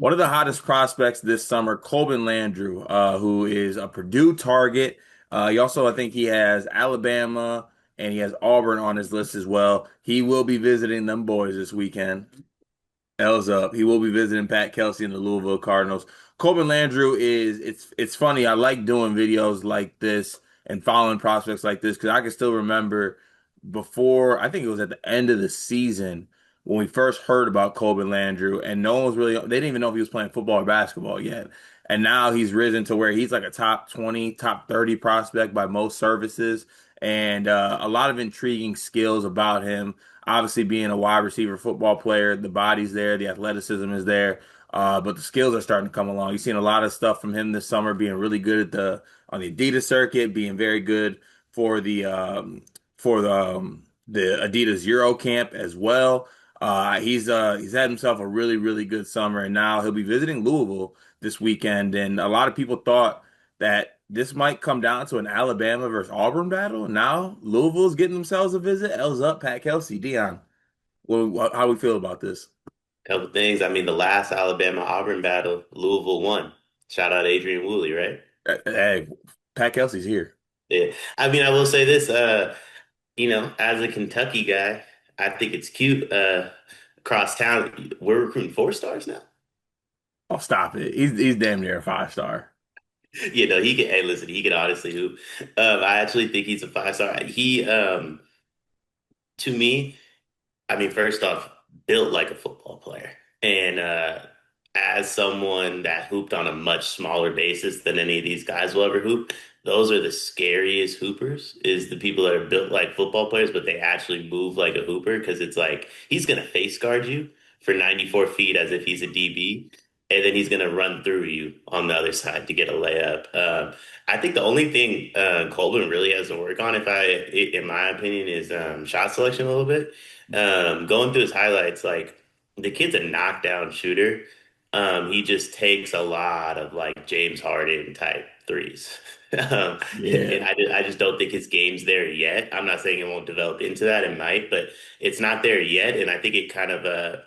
One of the hottest prospects this summer, Colben Landrew, who is a Purdue target. He also, I think he has Alabama and he has Auburn on his list as well. He will be visiting them boys this weekend. L's up. He will be visiting Pat Kelsey and the Louisville Cardinals. Colben Landrew is it's funny. I like doing videos like this and following prospects like this because I can still remember before I think it was at the end of the season when we first heard about Colben Landrew and no one was really they didn't even know if he was playing football or basketball yet. And now he's risen to where he's like a top 20, top 30 prospect by most services and a lot of intriguing skills about him obviously being a wide receiver football player, the body's there, the athleticism is there, but the skills are starting to come along. You've seen a lot of stuff from him this summer, being really good at the on the Adidas circuit, being very good for the Adidas Euro camp as well. He's had himself a really good summer, and now he'll be visiting Louisville this weekend. And a lot of people thought that this might come down to an Alabama versus Auburn battle. Now Louisville's getting themselves a visit. L's up, Pat Kelsey, Dion. How we feel about this? Couple things. I mean, the last Alabama Auburn battle, Louisville won. Shout out Adrian Woolley, right? Hey, Pat Kelsey's here. Yeah. I mean, I will say this, as a Kentucky guy, I think it's cute. Across town, we're recruiting four stars now. Oh, stop it. He's damn near a 5 star. He can, hey, listen, he can honestly hoop. I actually think he's a five star. To me, I mean, first off, built like a football player. And as someone that hooped on a much smaller basis than any of these guys will ever hoop, those are the scariest hoopers, is the people that are built like football players, but they actually move like a hooper because it's like he's going to face guard you for 94 feet as if he's a DB. And then he's going to run through you on the other side to get a layup. I think the only thing Colvin really has to work on, in my opinion, is shot selection a little bit. Going through his highlights, like the kid's a knockdown shooter. He just takes a lot of like James Harden type threes. And Yeah. I just don't think his game's there yet. I'm not saying it won't develop into that, it might, but it's not there yet. And I think it kind of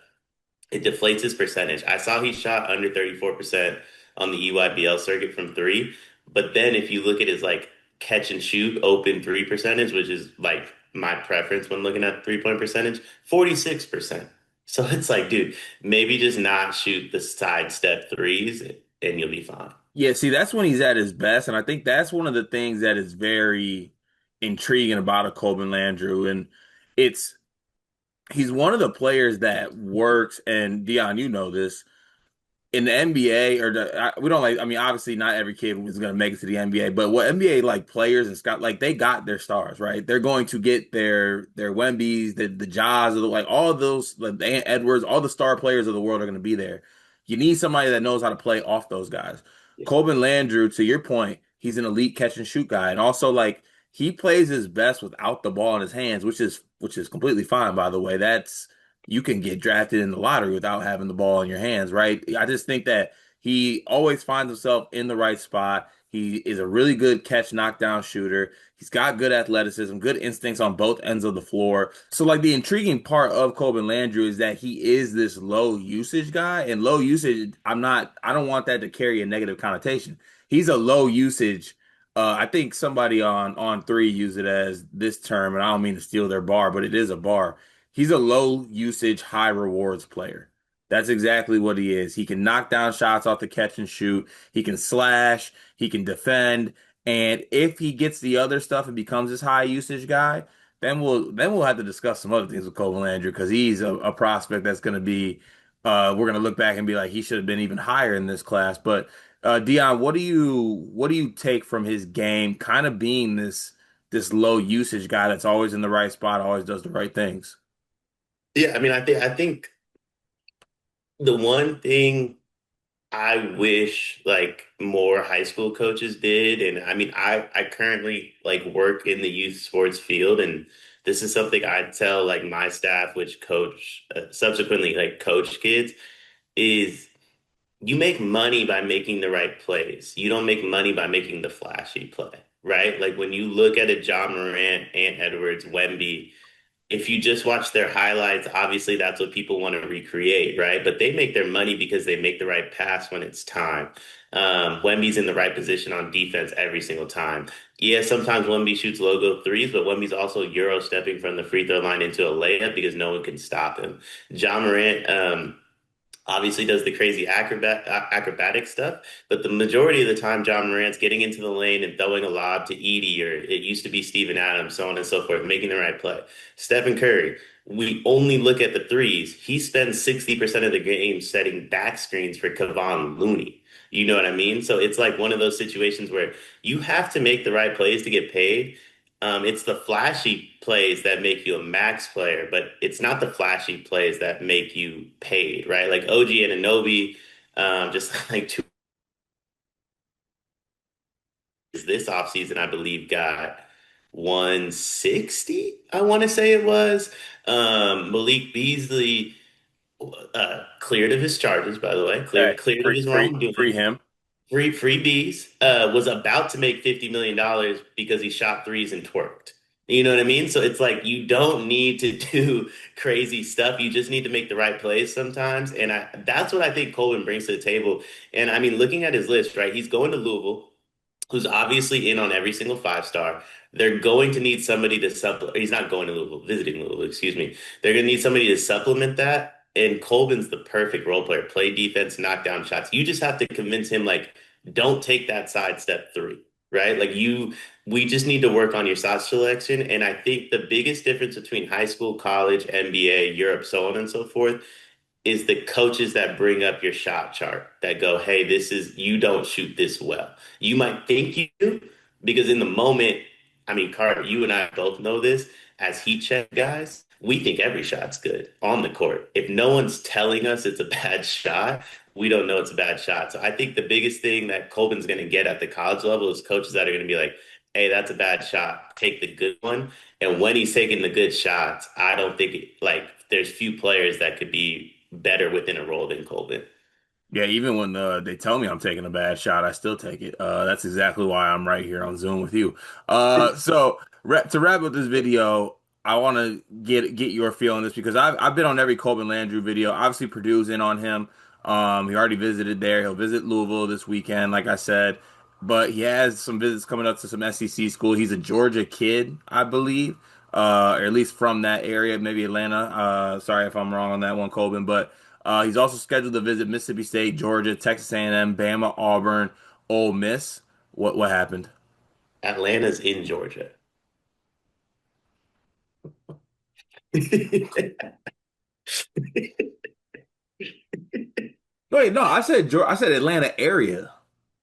it deflates his percentage. I saw he shot under 34% on the EYBL circuit from three. But then if you look at his like catch and shoot open three percentage, which is like my preference when looking at 3-point percentage, 46%. So it's like, dude, maybe just not shoot the side step threes and you'll be fine. Yeah, see, that's when he's at his best, and I think that's one of the things that is very intriguing about a Colben Landrew, and it's he's one of the players that works, and Dion, you know this, in the NBA we don't like I mean obviously not every kid is going to make it to the NBA but what NBA like players and Scott like they got their stars right they're going to get their Wembys the Jaws of the, like all of those like the Ant Edwards all the star players of the world are going to be there. You need somebody that knows how to play off those guys. Yeah. Colben Landrew, to your point, he's an elite catch and shoot guy, and also like he plays his best without the ball in his hands, which is completely fine, by the way. That's you can get drafted in the lottery without having the ball in your hands, right? I just think that he always finds himself in the right spot. He is a really good catch knockdown shooter. He's got good athleticism, good instincts on both ends of the floor. So, like, the intriguing part of Colben Landrew is that he is this low usage guy, and low usage, I don't want that to carry a negative connotation. He's a low usage. I think somebody on three used it as this term, and I don't mean to steal their bar, but it is a bar. He's a low usage, high rewards player. That's exactly what he is. He can knock down shots off the catch and shoot. He can slash. He can defend. And if he gets the other stuff and becomes this high usage guy, then we'll have to discuss some other things with Cole Landry because he's a prospect that's going to be. We're going to look back and be like he should have been even higher in this class. But Dion, what do you take from his game? Kind of being this low usage guy that's always in the right spot, always does the right things. Yeah, I mean, I think the one thing I wish like more high school coaches did, and I mean, I currently like work in the youth sports field, and this is something I tell like my staff, which coach subsequently like coach kids, is you make money by making the right plays. You don't make money by making the flashy play, right? Like when you look at a John Morant, Ant Edwards, Wemby. if you just watch their highlights, obviously that's what people want to recreate, right? But they make their money because they make the right pass when it's time. Wemby's in the right position on defense every single time. Yeah, sometimes Wemby shoots logo threes, but Wemby's also Euro stepping from the free throw line into a layup because no one can stop him. John Morant, obviously does the crazy acrobatic stuff, but the majority of the time, John Morant's getting into the lane and throwing a lob to Edie, or it used to be Steven Adams, so on and so forth, making the right play. Stephen Curry, we only look at the threes. He spends 60% of the game setting back screens for Kevon Looney. You know what I mean? So it's like one of those situations where you have to make the right plays to get paid. It's the flashy plays that make you a max player, but it's not the flashy plays that make you paid, right? Like OG and Anobi, just like two this offseason, I believe, got 160, I want to say it was. Malik Beasley cleared of his charges, by the way, Hey, cleared of his free wrongdoing. him. Free B's was about to make $50 million because he shot threes and twerked. You know what I mean? So it's like you don't need to do crazy stuff. You just need to make the right plays sometimes. And that's what I think Colben brings to the table. And I mean, looking at his list, right? He's going to Louisville, who's obviously in on every single five star. They're going to need somebody to supplement. He's not going to Louisville, visiting Louisville, excuse me. They're going to need somebody to supplement that. And Colvin's the perfect role player. Play defense, knock down shots. You just have to convince him, like, don't take that side step three, right? We just need to work on your shot selection. And I think the biggest difference between high school, college, NBA, Europe, so on and so forth, is the coaches that bring up your shot chart that go, hey, you don't shoot this well. You might think you do because in the moment, I mean, Carter, you and I both know this as heat check guys. We think every shot's good on the court. If no one's telling us it's a bad shot, we don't know it's a bad shot. So I think the biggest thing that Colvin's going to get at the college level is coaches that are going to be like, hey, that's a bad shot. Take the good one. And when he's taking the good shots, I don't think there's few players that could be better within a role than Colben. Yeah, even when they tell me I'm taking a bad shot, I still take it. That's exactly why I'm right here on Zoom with you. To wrap up this video, I want to get your feel on this because I've been on every Colben Landrew video. Obviously, Purdue's in on him. He already visited there. He'll visit Louisville this weekend, like I said. But he has some visits coming up to some SEC school. He's a Georgia kid, I believe, or at least from that area, maybe Atlanta. Sorry if I'm wrong on that one, Colben, but. He's also scheduled to visit Mississippi State, Georgia, Texas A&M, Bama, Auburn, Ole Miss. What happened? Atlanta's in Georgia. Wait, no, I said Atlanta area.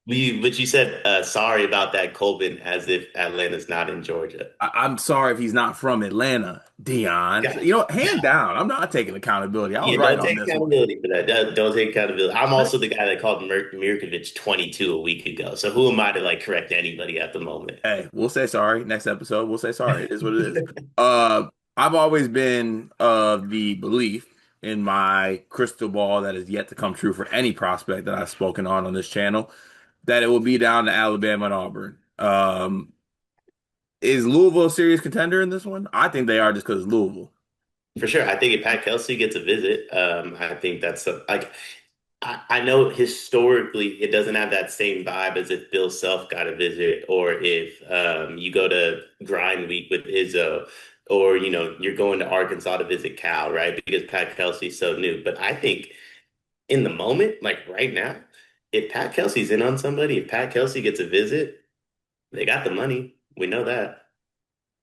But you said sorry about that, Colben, as if Atlanta's not in Georgia. I'm sorry if he's not from Atlanta, Dion. Got You know, hand down. I'm not taking accountability. I was Yeah, right don't on take this one. accountability for that. Don't take accountability. I'm also the guy that called Mirkovic 22 a week ago. So who am I to like correct anybody at the moment? Hey, we'll say sorry. Next episode, we'll say sorry. It is what it is. I've always been of the belief in my crystal ball that is yet to come true for any prospect that I've spoken on this channel that it will be down to Alabama and Auburn. Is Louisville a serious contender in this one? I think they are just because Louisville. For sure. I think if Pat Kelsey gets a visit, I think like I know historically it doesn't have that same vibe as if Bill Self got a visit or if you go to Grind Week with Izzo or you're going to Arkansas to visit Cal, right? Because Pat Kelsey's so new. But I think in the moment, like right now, if Pat Kelsey's in on somebody, if Pat Kelsey gets a visit, they got the money. We know that.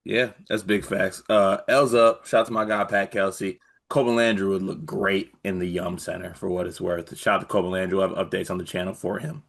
Yeah, that's big facts. L's up. Shout out to my guy Pat Kelsey. Colben Landrew would look great in the Yum Center for what it's worth. Shout out to Colben Landrew. I have updates on the channel for him.